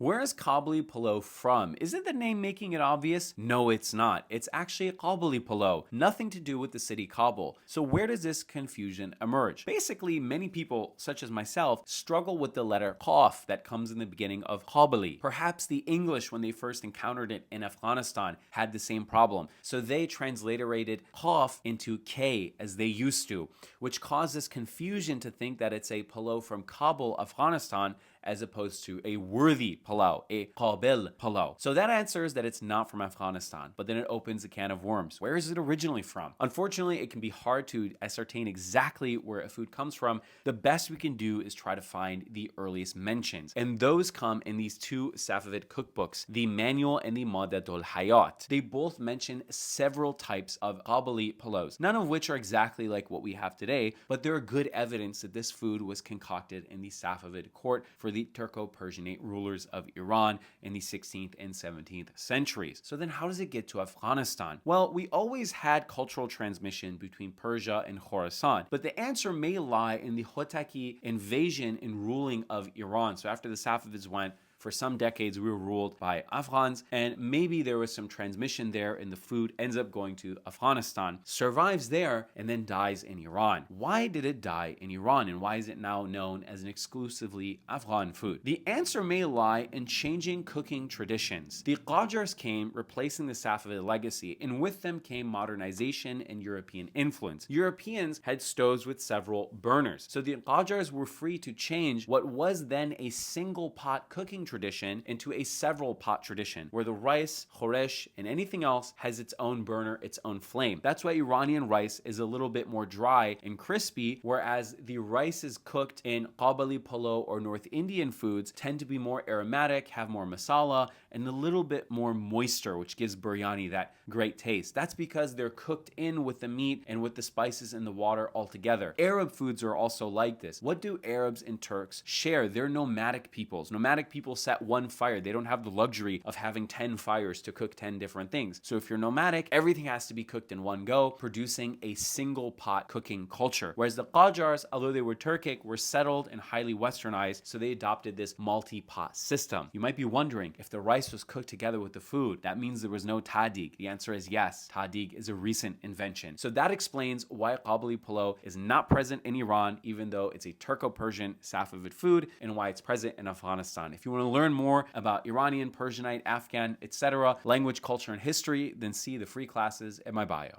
Where is Kabuli Pulaw from? Isn't the name making it obvious? No, it's not. It's actually Kabuli Pulaw, nothing to do with the city Kabul. So where does this confusion emerge? Basically, many people, such as myself, struggle with the letter Qaf that comes in the beginning of Kabuli. Perhaps the English, when they first encountered it in Afghanistan, had the same problem. So they transliterated Qaf into K as they used to, which causes confusion to think that it's a Pulaw from Kabul, Afghanistan, as opposed to a worthy Pulaw, a Qabil Pulaw. So that answers that it's not from Afghanistan, but then it opens a can of worms. Where is it originally from? Unfortunately, it can be hard to ascertain exactly where a food comes from. The best we can do is try to find the earliest mentions, and those come in these two Safavid cookbooks, the Manual and the Madatul Hayat. They both mention several types of Kabuli Pulaws, none of which are exactly like what we have today, but there are good evidence that this food was concocted in the Safavid court for the Turco-Persianate rulers of Iran in the 16th and 17th centuries. So then how does it get to Afghanistan? Well, we always had cultural transmission between Persia and Khorasan, but the answer may lie in the Hotaki invasion and ruling of Iran. So after the Safavids went, for some decades, we were ruled by Afghans, and maybe there was some transmission there, and the food ends up going to Afghanistan, survives there, and then dies in Iran. Why did it die in Iran, and why is it now known as an exclusively Afghan food? The answer may lie in changing cooking traditions. The Qajars came, replacing the Safavid legacy, and with them came modernization and European influence. Europeans had stoves with several burners, so the Qajars were free to change what was then a single pot cooking tradition into a several pot tradition where the rice, khoresh, and anything else has its own burner, its own flame. That's why Iranian rice is a little bit more dry and crispy, whereas the rices cooked in Kabuli Pulaw or North Indian foods tend to be more aromatic, have more masala, and a little bit more moisture, which gives biryani that great taste. That's because they're cooked in with the meat and with the spices and the water all together. Arab foods are also like this. What do Arabs and Turks share? They're nomadic peoples. Nomadic people set one fire. They don't have the luxury of having 10 fires to cook 10 different things. So if you're nomadic, everything has to be cooked in one go, producing a single pot cooking culture. Whereas the Qajars, although they were Turkic, were settled and highly westernized, so they adopted this multi-pot system. You might be wondering, if the rice was cooked together with the food, that means there was no tahdig. The answer is yes. Tahdig is a recent invention. So that explains why Kabuli Pulaw is not present in Iran, even though it's a Turco-Persian Safavid food, and why it's present in Afghanistan. If you want to learn more about Iranian, Persianate, Afghan, etc., language, culture, and history, then see the free classes in my bio.